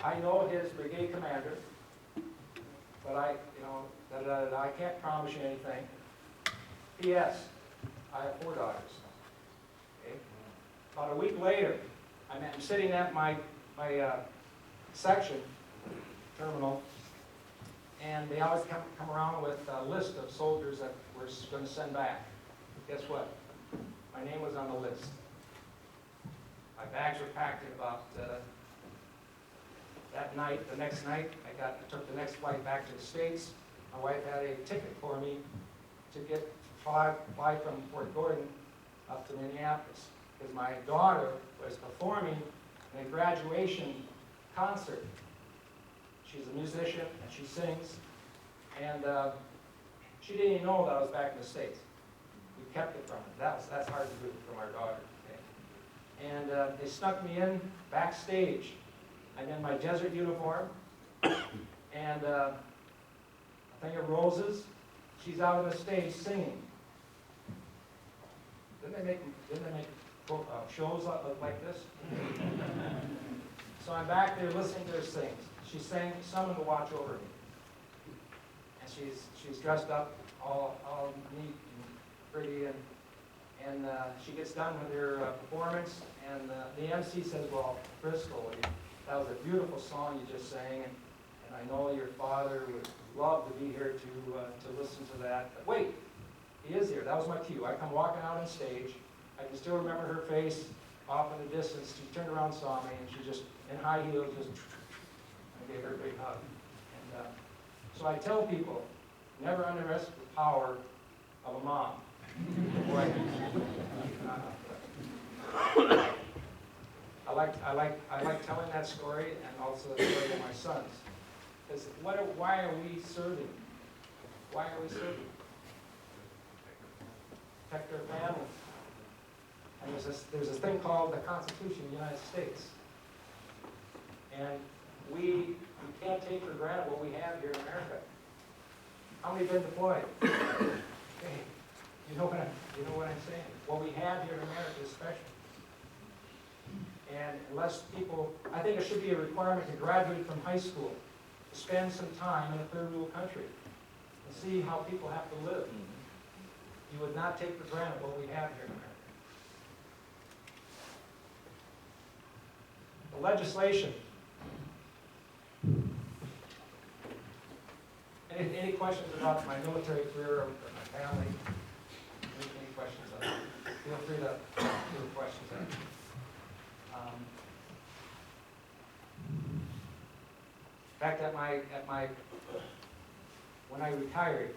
I know his brigade commander, but I can't promise you anything. P.S. I have 4 daughters. Okay? About a week later, I'm sitting at my section terminal, and they always come around with a list of soldiers that we're going to send back. Guess what? My name was on the list. My bags were packed in about that night. The next night, I took the next flight back to the States. My wife had a ticket for me to fly from Fort Gordon up to Minneapolis, because my daughter was performing in a graduation concert. She's a musician and she sings, and she didn't even know that I was back in the States. We kept it from her. That's hard to do from our daughter. Okay? And they snuck me in backstage. I'm in my desert uniform, and a thing of roses. She's out on the stage singing. Didn't they make shows like this? So I'm back there listening to her sing. She sang "Someone to Watch Over Me," and she's dressed up all neat and pretty, and she gets done with her performance, and the MC says, "Well, Crystal, that was a beautiful song you just sang, and I know your father would love to be here to listen to that." But wait, he is here. That was my cue. I come walking out on stage. I can still remember her face off in the distance. She turned around, saw me, and she just, in high heels, just, I gave her a big hug. And so I tell people, never underestimate the power of a mom. I like telling that story, and also the story of my sons. Because why are we serving? Why are we serving? Protect our families. And there's this thing called the Constitution of the United States. And we can't take for granted what we have here in America. How many have been deployed? Okay. You know what I'm saying? What we have here in America is special. And unless people, I think it should be a requirement to graduate from high school, to spend some time in a third world country, and see how people have to live. You would not take for granted what we have here in America. The legislation. Any questions about my military career or my family? Any questions on that? Feel free to do questions on it. In fact, when I retired,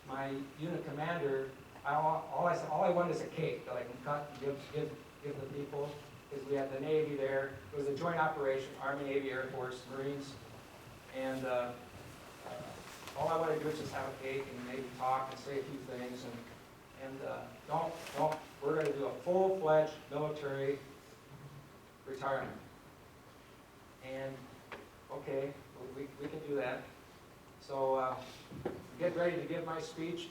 my unit commander, all I wanted is a cake that I can cut and give the people, because we had the Navy there. It was a joint operation, Army, Navy, Air Force, Marines, and all I wanted to do is just have a cake and maybe talk and say a few things, and we're going to do a full-fledged military retirement. And okay, we can do that. So get ready to give my speech.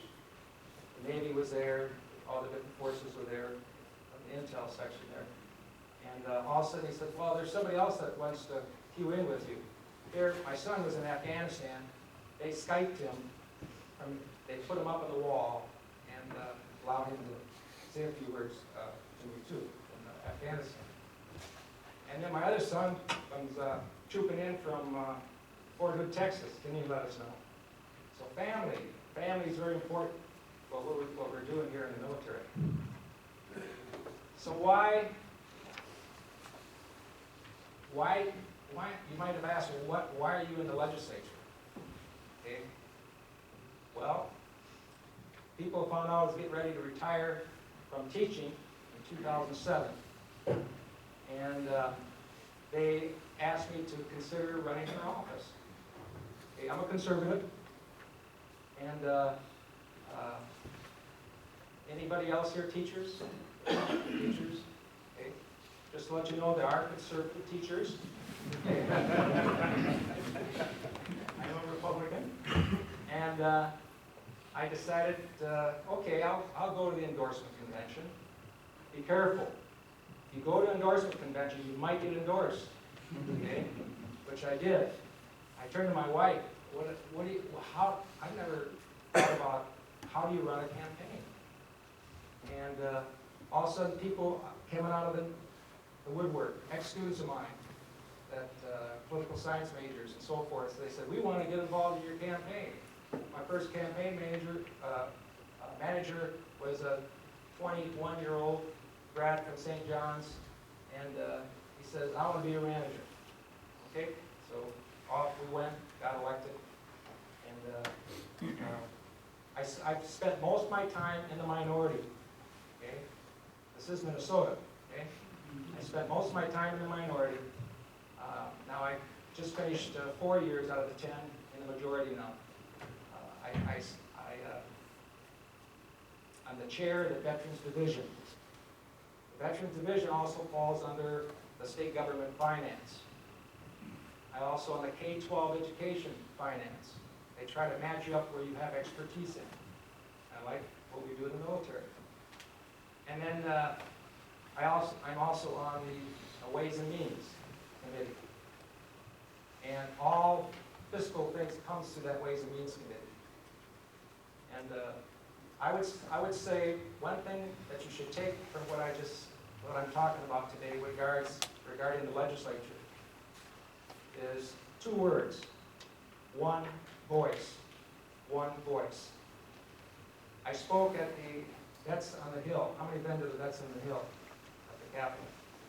The Navy was there, all the different forces were there, the intel section there. And all of a sudden he says, well, there's somebody else that wants to cue in with you. Here, my son was in Afghanistan. They Skyped him. They put him up on the wall and allowed him to say a few words to me too in Afghanistan. And then my other son comes trooping in from Fort Hood, Texas. Didn't even let us know. So family is very important for what we're doing here in the military. So why, you might have asked, well, why are you in the legislature? Okay. Well, people found out I was getting ready to retire from teaching in 2007. And they asked me to consider running for office. Okay, I'm a conservative. And anybody else here teachers? Teachers? Okay. Just to let you know, there are conservative teachers. Okay. I'm a Republican. And I decided, okay, I'll go to the endorsement convention. Be careful. If you go to endorsement convention, you might get endorsed. Okay? which I did. I turned to my wife, what do you, how, I've never thought about how do you run a campaign? And all of a sudden people coming out of the woodwork, ex-students of mine, that political science majors and so forth, so they said, we want to get involved in your campaign. My first campaign manager was a 21-year-old grad from St. John's, and he says, I want to be your manager. Okay, so off we went, got elected, and I've spent most of my time in the minority. Okay, this is Minnesota. Okay, I spent most of my time in the minority. Now I just finished 4 years out of the 10 in the majority now. I'm the chair of the Veterans Division. The Veterans Division also falls under the state government finance. I also on the K-12 education finance. They try to match you up where you have expertise in. I like what we do in the military. And then I'm also on the Ways and Means Committee. And all fiscal things comes through that Ways and Means Committee. And I would say one thing that you should take from what I'm talking about today regarding the legislature is 2 words: one voice. One voice. I spoke at the Vets on the Hill. How many vendors are Vets on the Hill at the Capitol?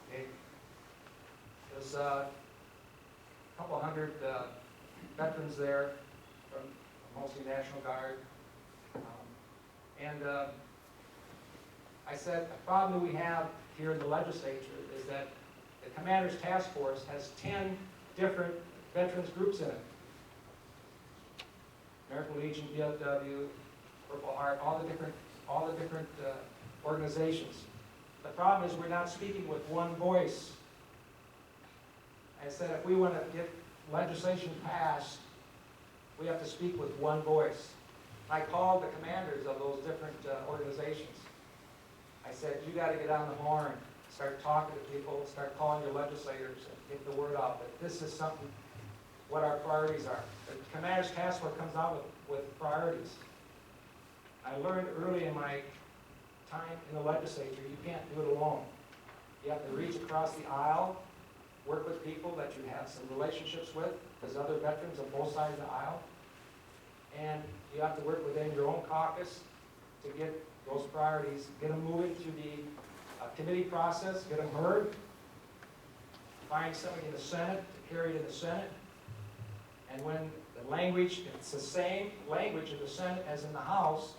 Okay. There's a couple hundred veterans there from mostly National Guard. I said, the problem that we have here in the legislature is that the Commander's Task Force has 10 different veterans groups in it. American Legion, VFW, Purple Heart, all the different organizations. The problem is we're not speaking with one voice. I said if we want to get legislation passed, we have to speak with one voice. I called the commanders of those different organizations. I said, you got to get on the horn, start talking to people, start calling your legislators, and get the word out that this is something, what our priorities are. The Commander's Task Force comes out with priorities. I learned early in my time in the legislature, you can't do it alone. You have to reach across the aisle, work with people that you have some relationships with, as other veterans on both sides of the aisle, and you have to work within your own caucus to get those priorities, get them moving through the committee process, get them heard, find somebody in the Senate to carry it in the Senate, and when the language, it's the same language in the Senate as in the House,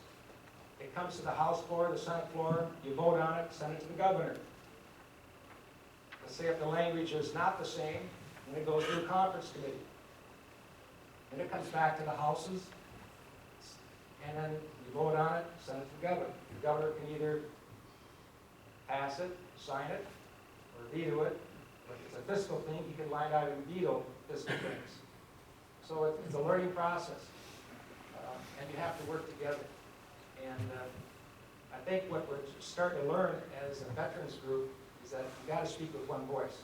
it comes to the House floor, the Senate floor, you vote on it, send it to the governor. Let's say if the language is not the same, then it goes to the conference committee. Then it comes back to the Houses, and then you vote on it, send it to the governor. The governor can either pass it, sign it, or veto it. If it's a fiscal thing, he can line item veto fiscal things. So it's a learning process, and you have to work together. And I think what we're starting to learn as a veterans group is that you got to speak with one voice.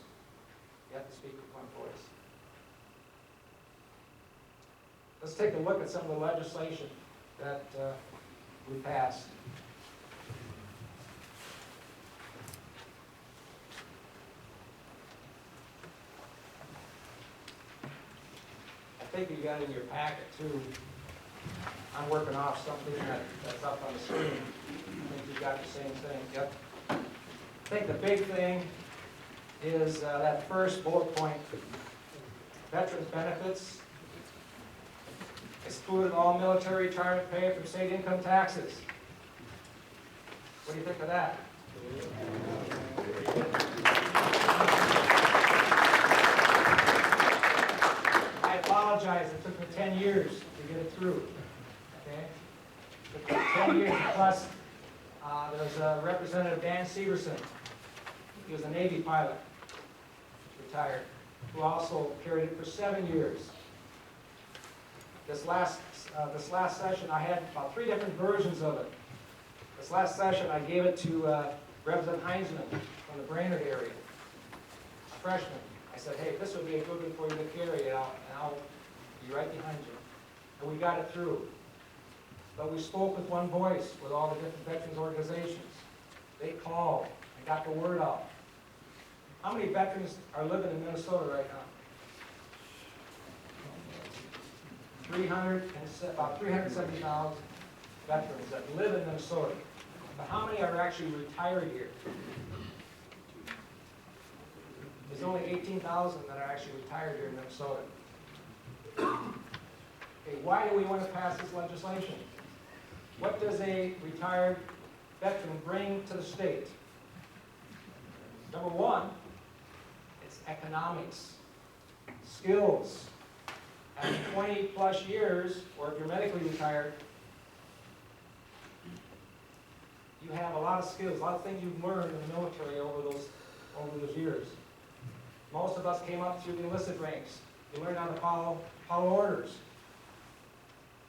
You have to speak with one voice. Let's take a look at some of the legislation that we passed. I think you got in your packet too. I'm working off something that's up on the screen. I think you got the same thing. Yep. I think the big thing is that first bullet point, veterans benefits, excluded all military retirement pay from state income taxes. What do you think of that? I apologize, it took me 10 years to get it through. Okay? It took me 10 years, plus there's Representative Dan Severson. He was a Navy pilot, retired, who also carried it for 7 years. This last session, I had about 3 different versions of it. This last session, I gave it to Representative Heinzman from the Brainerd area, a freshman. I said, hey, this would be a good one for you to carry we got it through. But we spoke with one voice with all the different veterans organizations. They called and got the word out. How many veterans are living in Minnesota right now? About 370,000 veterans that live in Minnesota. But how many are actually retired here? There's only 18,000 that are actually retired here in Minnesota. Okay, why do we want to pass this legislation? What does a retired veteran bring to the state? Number one, it's economics, skills. Having 20 plus years, or if you're medically retired, you have a lot of skills, a lot of things you've learned in the military over those years. Most of us came up through the enlisted ranks. You learn how to follow orders.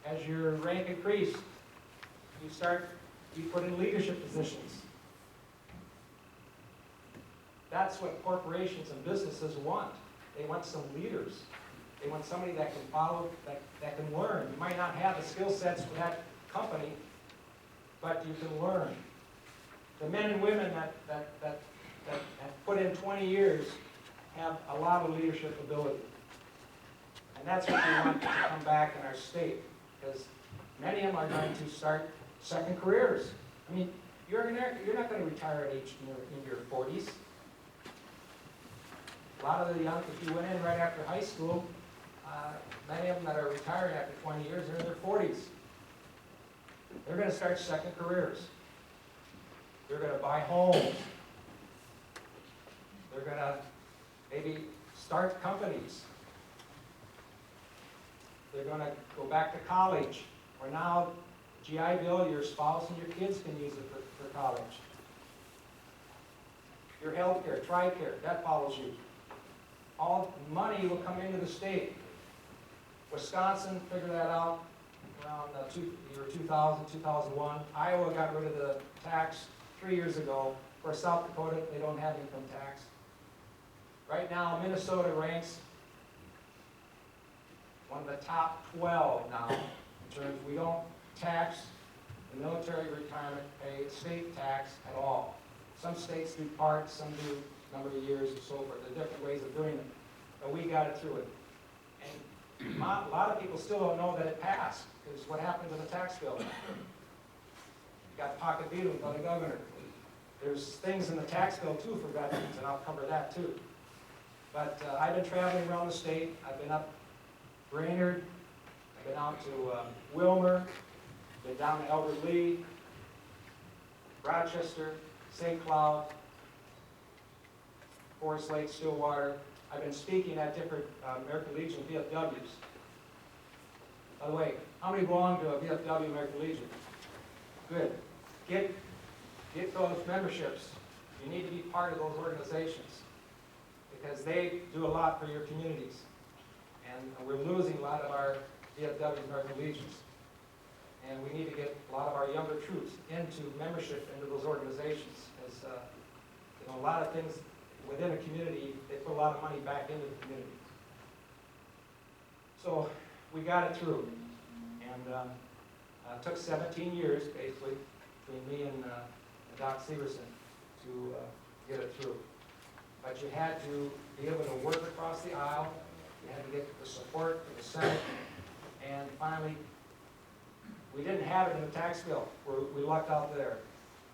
As your rank increased, you put in leadership positions. That's what corporations and businesses want. They want some leaders. They want somebody that can follow, that can learn. You might not have the skill sets for that company, but you can learn. The men and women that have put in 20 years have a lot of leadership ability. And that's what we want to come back in our state, because many of them are going to start second careers. I mean, you're not going to retire at age in your 40s. A lot of the young, if you went in right after high school, many of them that are retiring after 20 years are in their 40s. They're going to start second careers. They're going to buy homes. They're going to maybe start companies. They're going to go back to college, or now, GI Bill, your spouse and your kids can use it for college. Your health care, TRICARE, that follows you. All money will come into the state. Wisconsin figured that out around year 2000, 2001. Iowa got rid of the tax 3 years ago. For South Dakota, they don't have income tax. Right now, Minnesota ranks one of the top 12 now in terms we don't tax the military retirement pay, state tax at all. Some states do parts, some do number of years and so forth. There are different ways of doing it. But we got it through it. And a lot of people still don't know that it passed, because what happened to the tax bill? It got pocket vetoed by the governor. There's things in the tax bill too for veterans, and I'll cover that too. But I've been traveling around the state. I've been up Brainerd, I've been out to Wilmer, been down to Albert Lee, Rochester, St. Cloud, Forest Lake, Stillwater. I've been speaking at different American Legion VFWs. By the way, how many belong to a VFW American Legion? Good. Get those memberships. You need to be part of those organizations, because they do a lot for your communities. And we're losing a lot of our VFW American Legions. And we need to get a lot of our younger troops into membership into those organizations. Because a lot of things within a community, they put a lot of money back into the community. So we got it through. And it took 17 years, basically, between me and Doc Severson to get it through. But you had to be able to work across the aisle. You had to get the support from the Senate. And finally, we didn't have it in the tax bill. We lucked out there.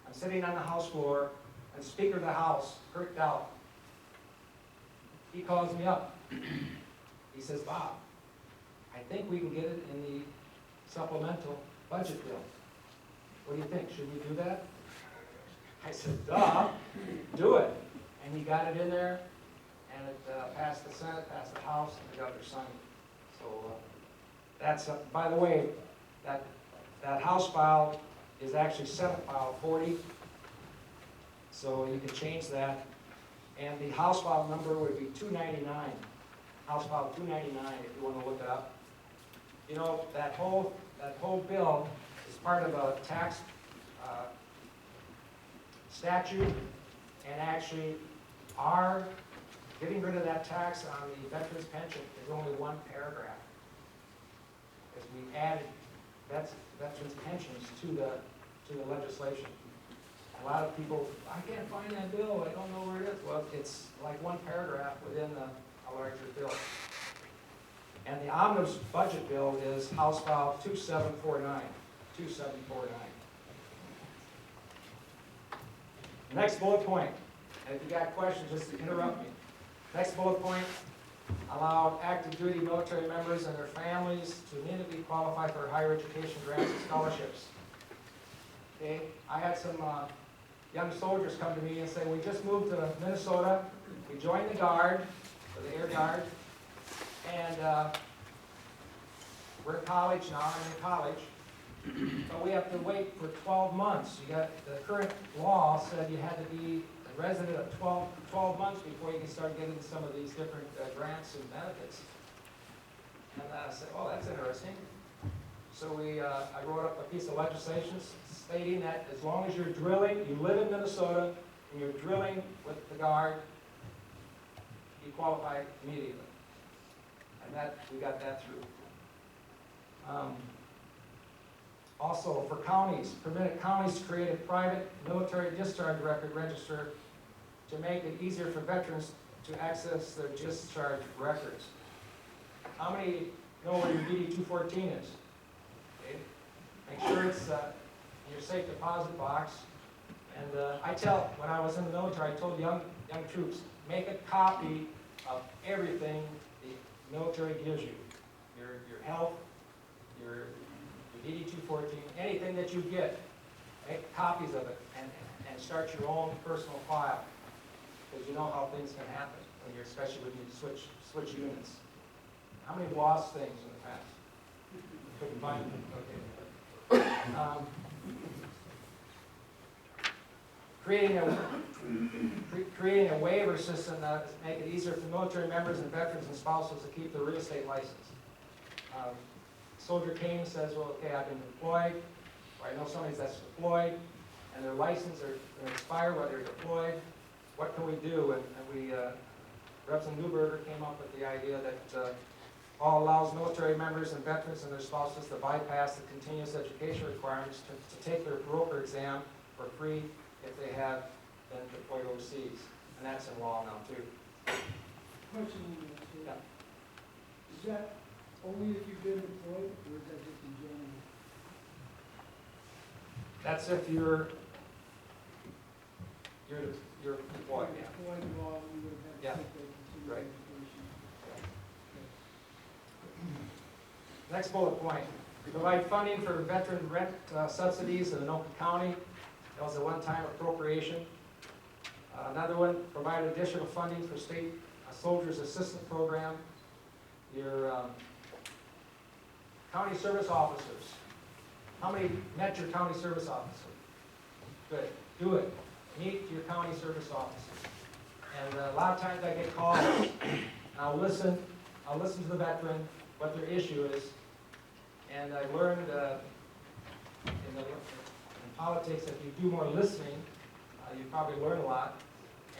I'm sitting on the House floor, and Speaker of the House, Kurt Dowd, he calls me up. He says, Bob, I think we can get it in the supplemental budget bill. What do you think? Should we do that? I said, duh, do it. And he got it in there, and it passed the Senate, passed the House, and the governor signed it. So that's, by the way, that House file is actually Senate file 40. So you can change that. And the House file number would be 299. House file 299 if you want to look it up. You know, that whole bill is part of a tax statute, and actually our getting rid of that tax on the veterans pension is only one paragraph. is we added veterans pensions to the legislation. A lot of people, I can't find that bill, I don't know where it is. Well, it's like one paragraph within a larger bill. And the omnibus budget bill is House File 2749. 2749. Next bullet point, and if you got questions, just interrupt me. Next bullet point, allow active duty military members and their families to immediately qualify for higher education grants and scholarships. Okay, I had some young soldiers come to me and say, we just moved to Minnesota, we joined the Guard, or the Air Guard, and we're in college now, I'm in college, but we have to wait for 12 months. You got, the current law said you had to be a resident of 12 months before you can start getting some of these different grants and benefits. And I said, oh, that's interesting. So I wrote up a piece of legislation stating that as long as you're drilling, you live in Minnesota, and you're drilling with the Guard, you qualify immediately. And we got that through. Also, for counties, permitted counties to create a private military discharge record register to make it easier for veterans to access their discharge records. How many know where your DD-214 is? Okay. Make sure it's in your safe deposit box. And when I was in the military, I told young troops, make a copy of everything the military gives you. Your health, your DD-214, anything that you get, make copies of it and start your own personal file. Because you know how things can happen, especially when you switch units. How many lost things in the past? Couldn't find them. Okay. Creating a waiver system that make it easier for military members and veterans and spouses to keep their real estate license. Soldier came and says, well, okay, I've been deployed, or I know somebody that's deployed, and their license are going to expire while they're deployed. What can we do? And Representative Newberger came up with the idea that all allows military members and veterans and their spouses to bypass the continuous education requirements to take their broker exam for free if they have been deployed overseas. And that's in law now, too. Question on that, sir. Yeah. Is that only if you've been deployed, or is that just in general? That's if you're deployed, yeah. Deployed law, you would have Yeah. to take that continuing Right. education. Next bullet point, we provide funding for veteran rent subsidies in Anoka County. That was a one-time appropriation. Another one, provide additional funding for state soldiers assistance program. Your county service officers. How many met your county service officer? Good, do it. Meet your county service officer. And a lot of times I get calls, and I'll listen to the veteran, what their issue is. And I learned in politics, if you do more listening, you probably learn a lot.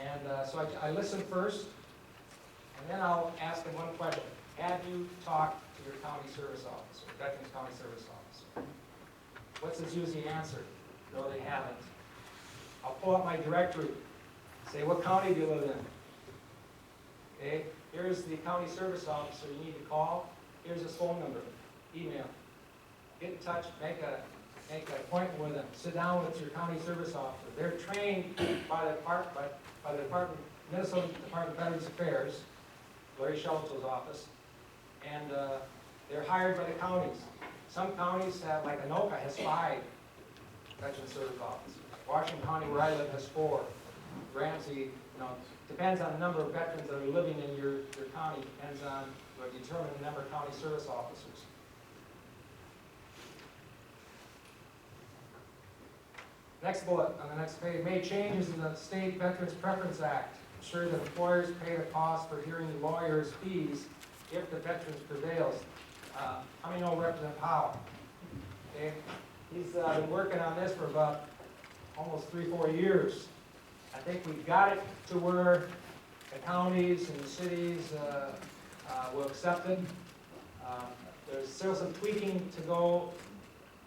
And so I listen first, and then I'll ask them one question. Have you talked to your county service officer, Veterans County Service Officer? What's his usually answer? No, they haven't. I'll pull up my directory, say, what county do you live in? Okay, here's the county service officer you need to call. Here's his phone number, email. Get in touch, make an appointment with them. Sit down with your county service officer. They're trained by the department, Minnesota Department of Veterans Affairs, Larry Shelton's office, and they're hired by the counties. Some counties have, like Anoka has 5 veteran service officers. Washington County, where I live, has 4. Ramsey, depends on the number of veterans that are living in your county, depends on, determine the number of county service officers. Next bullet on the next page, made changes in the State Veterans Preference Act. Ensure that employers pay the cost for hearing the lawyer's fees if the veterans prevails. How many know Representative Howe? Okay. He's been working on this for about almost 3-4 years. I think we've got it to where the counties and the cities will accept it. There's still some tweaking to go.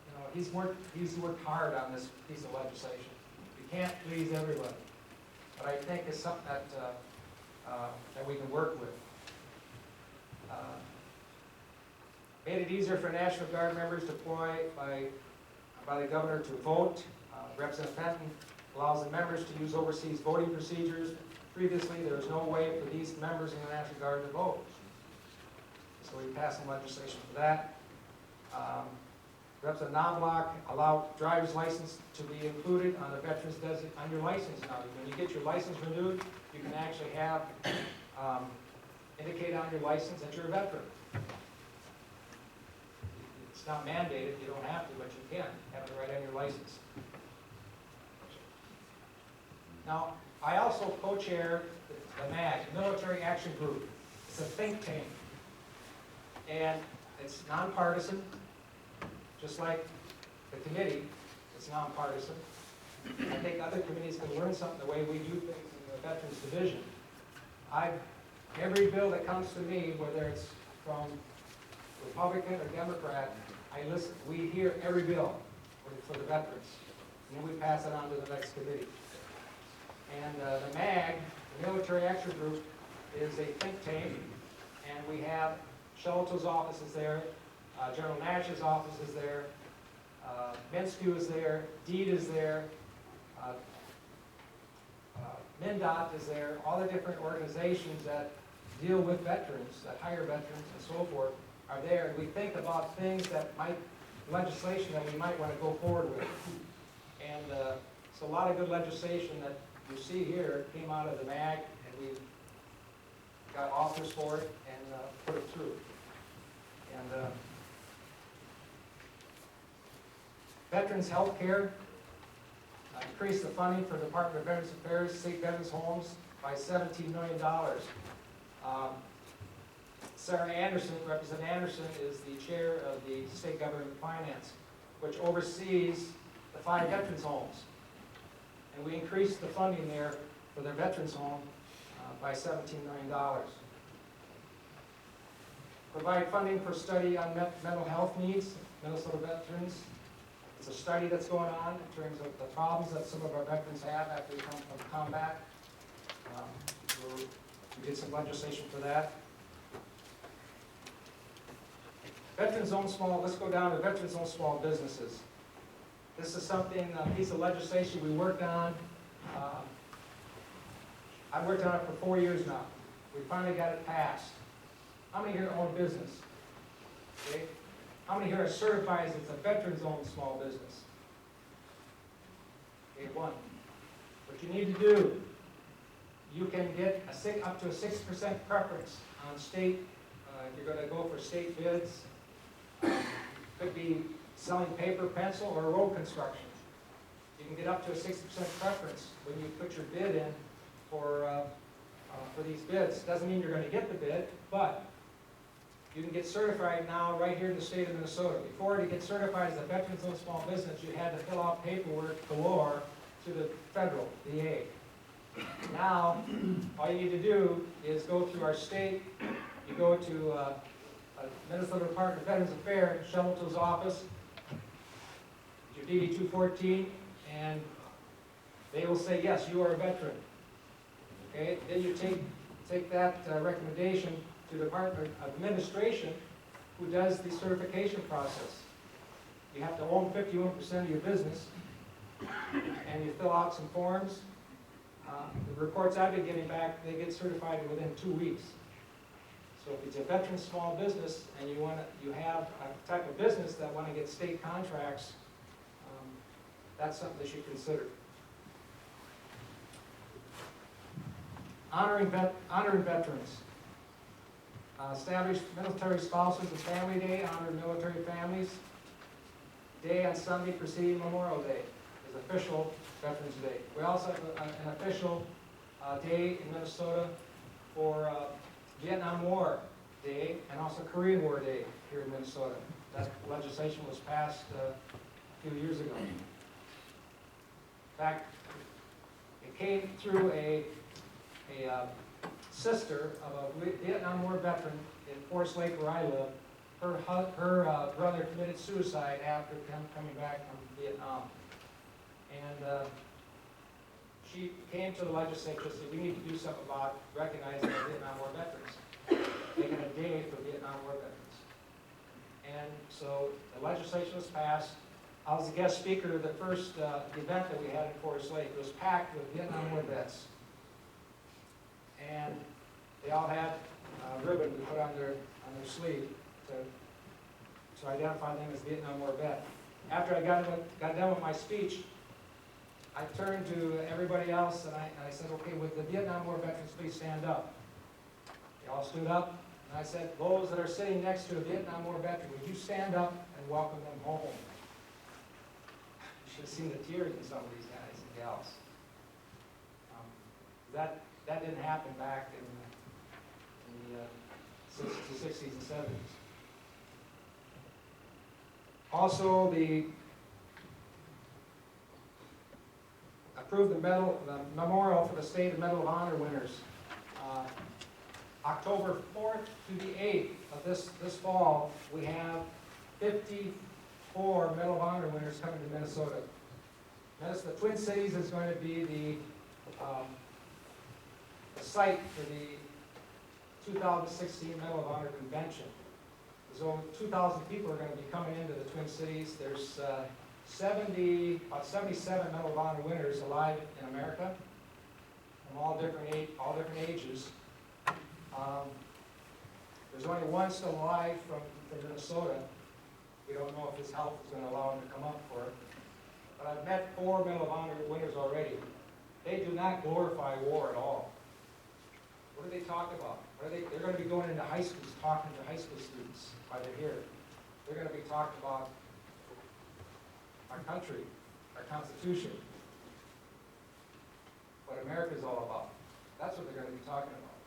You know, he's worked hard on this piece of legislation. We can't please everybody, but I think it's something that we can work with. Made it easier for National Guard members deployed by the governor to vote. Representative Fenton allows the members to use overseas voting procedures. Previously, there was no way for these members in the National Guard to vote. So we passed some legislation for that. Representative Knobloch allowed driver's license to be included on the veterans on your license now. When you get your license renewed, you can actually have indicate on your license that you're a veteran. It's not mandated, you don't have to, but you can have it right on your license. Now, I also co-chair the MAG, Military Action Group. It's a think tank. And it's nonpartisan, just like the committee, it's nonpartisan. I think other committees can learn something the way we do things in the Veterans Division. Every bill that comes to me, whether it's from Republican or Democrat, we hear every bill for the veterans, and then we pass it on to the next committee. And the MAG, the Military Action Group, is a think tank, and we have Shelto's office is there, General Nash's office is there, Minsky is there, Deed is there, MnDOT is there, all the different organizations that deal with veterans, that hire veterans and so forth, are there. And we think about things legislation that we might want to go forward with. And so a lot of good legislation that you see here came out of the MAG, and we got offers for it and put it through. And veterans health care, increased the funding for the Department of Veterans Affairs, state veterans homes by $17 million. Sarah Anderson, Representative Anderson, is the chair of the State Government Finance, which oversees the 5 veterans homes. And we increased the funding there for their veterans home by $17 million. Provide funding for study on mental health needs, Minnesota veterans. It's a study that's going on in terms of the problems that some of our veterans have after they come from combat. We did some legislation for that. Let's go down to veterans-owned small businesses. This is something, a piece of legislation we worked on. I've worked on it for 4 years now. We finally got it passed. How many here own business? Okay. How many here are certified as it's a veterans-owned small business? Okay, 1. What you need to do, you can get up to a 6% preference on state, if you're going to go for state bids. Could be selling paper, pencil, or road construction. You can get up to a 60% preference when you put your bid in for these bids. Doesn't mean you're going to get the bid, but you can get certified now right here in the state of Minnesota. Before, to get certified as a veterans-owned small business, you had to fill out paperwork galore to the federal VA. Now, all you need to do is go through our state. You go to Minnesota Department of Veterans Affairs, Shelto's office, your DD 214, and they will say, yes, you are a veteran. Okay, then you take that recommendation to the Department of Administration, who does the certification process. You have to own 51% of your business, and you fill out some forms. The reports I've been getting back, they get certified within 2 weeks. So if it's a veteran small business and you have a type of business that want to get state contracts, that's something they should consider. Honoring veterans. Established Military Spouses and Family Day, honor military families. Day on Sunday preceding Memorial Day is official Veterans Day. We also have an official day in Minnesota for Vietnam War Day and also Korean War Day here in Minnesota. That legislation was passed a few years ago. In fact, it came through a sister of a Vietnam War veteran in Forest Lake where I live, her brother committed suicide after coming back from Vietnam. And she came to the legislature and said, we need to do something about recognizing the Vietnam War veterans, making a day for Vietnam War veterans. And so the legislation was passed. I was a guest speaker at the first event that we had in Forest Lake. It was packed with Vietnam War vets. And they all had a ribbon to put on their sleeve to identify them as Vietnam War vet. After I got done with my speech, I turned to everybody else and I said, okay, would the Vietnam War veterans please stand up? They all stood up, and I said, those that are sitting next to a Vietnam War veteran, would you stand up and welcome them home? You should have seen the tears in some of these guys and gals. That didn't happen back in the 60s and 70s. Also, approved the memorial for the State and Medal of Honor winners. October 4th to the 8th of this fall, we have 54 Medal of Honor winners coming to Minnesota. Notice the Twin Cities is going to be the site for the 2016 Medal of Honor Convention. So 2,000 people are going to be coming into the Twin Cities. There's about 77 Medal of Honor winners alive in America, from all different ages. There's only one still alive from Minnesota. We don't know if his health is going to allow him to come up for it. But I've met 4 Medal of Honor winners already. They do not glorify war at all. What do they talk about? They're going to be going into high schools, talking to high school students while they're here. They're going to be talking about our country, our Constitution, what America's all about. That's what they're going to be talking about.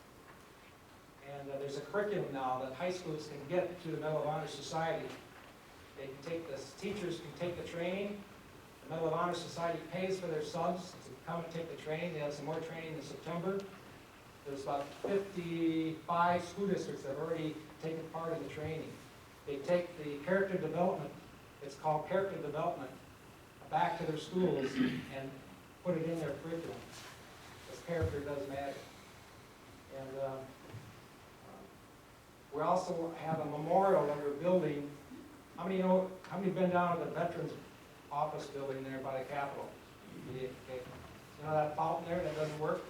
And there's a curriculum now that high schools can get to the Medal of Honor Society. They can take teachers can take the training. The Medal of Honor Society pays for their subs to come and take the training. They have some more training in September. There's about 55 school districts that have already taken part in the training. They take the character development, it's called character development, back to their schools and put it in their curriculum. Because character does matter. And we also have a memorial that we're building. How many have been down to the Veterans Office building there by the Capitol? Okay. You know that fountain there that doesn't work?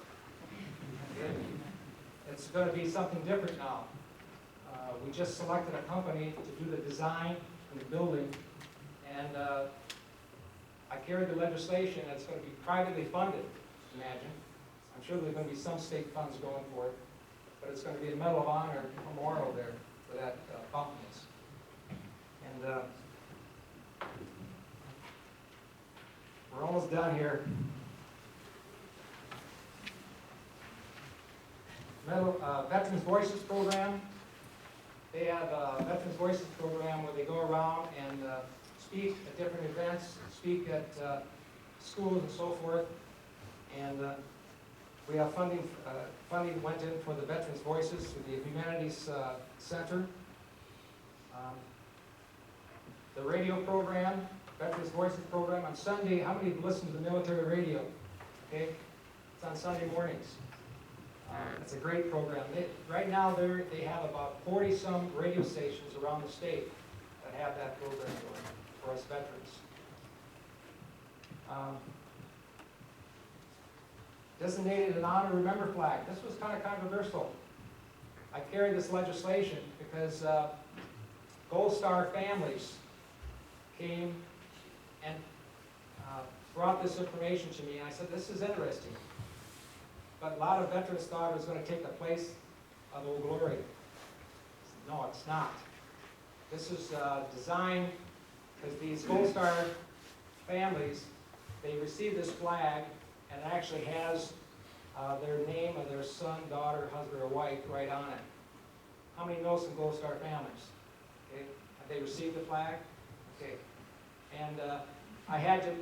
It's going to be something different now. We just selected a company to do the design and the building, and I carried the legislation that's going to be privately funded, imagine. I'm sure there's going to be some state funds going for it, but it's going to be a Medal of Honor memorial there for that fountain. And we're almost done here. Veterans Voices program. They have a Veterans Voices program where they go around and speak at different events, speak at schools and so forth. And we have funding went in for the Veterans Voices through the Humanities Center. The radio program, Veterans Voices program on Sunday. How many listen to the military radio? Okay, it's on Sunday mornings. It's a great program. Right now, they have about 40-some radio stations around the state that have that program going for us veterans. Designated an honor remember flag. This was kind of controversial. I carried this legislation because Gold Star families came and brought this information to me, and I said, this is interesting. But a lot of veterans thought it was going to take the place of Old Glory. No, it's not. This is designed because these Gold Star families, they received this flag, and it actually has their name of their son, daughter, husband, or wife right on it. How many know some Gold Star families? Okay. Have they received the flag? Okay. And I had to